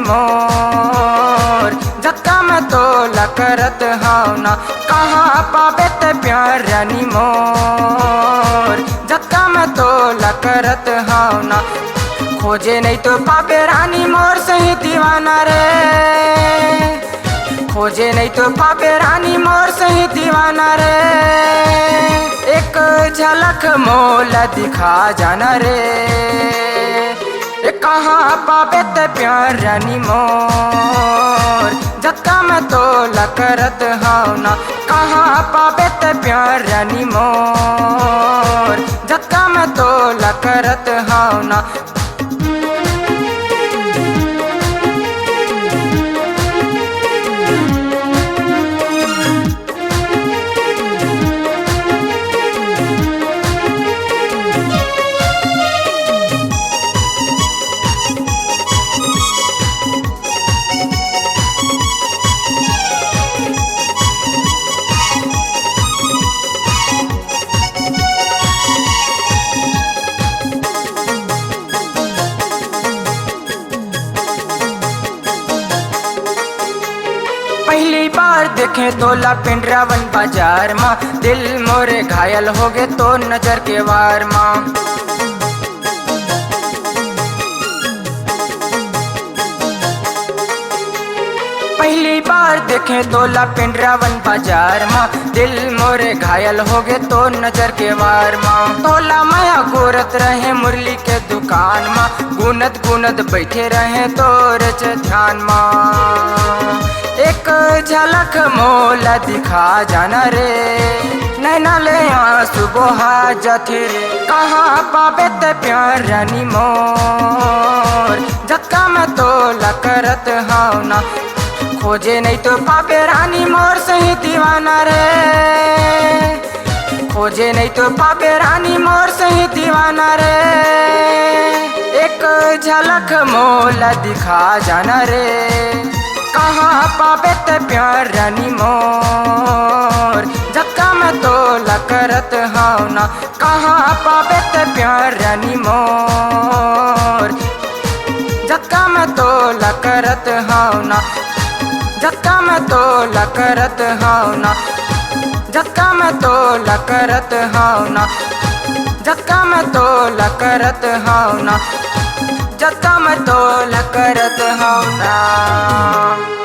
मोर जत्ता में तोला करत हाव ना कहाँ पावे ते प्यार रानी मोर जत्ता में तोला करत हाव ना खोजे नहीं तो पावे रानी मोर सही दीवाना रे खोजे नहीं तो पावे रानी मोर सही दीवाना रे एक झलक मोला दिखा जाना रे कहाँ पावे ते प्यार रानी मोर जत्ता में तोला करत हाव ना कहाँ पावे ते प्यार रानी मोर जत्ता में तोला करत हाव ना पहली बार देखे तोला पिंडरावन बाजार माँ दिल मोरे घायल हो गए तो नजर के वार माँ पहली बार देखे तोला पिंडरावन बाजार माँ दिल मोरे घायल हो गए तो नजर के वार माँ तोला माया गोरत रहे मुरली के दुकान माँ गुनत गुनत बैठे रहे तोर ध्यान माँ एक झलक मोला दिखा जाना रे नैना ले आंसू बोहा जाथे रे कहाँ पावे ते प्यार रानी मोर जत्ता में तोला करत हाव ना खोजे नहीं तो पावे रानी मोर सही दीवाना रे खोजे नहीं तो पावे रानी मोर सही दीवाना रे एक झलक मोला दिखा जाना रे कहाँ पावे ते प्यार रानी मोर जत्ता में तोला करत हाव ना कहाँ पावे ते प्यार रानी मोर जत्ता में तोला करत हाव ना जत्ता में तोला करत हाव ना जत्ता में तोला करत हाव ना जत्ता में तोला करत हाव ना जत्ता में तोला करत हाव ना।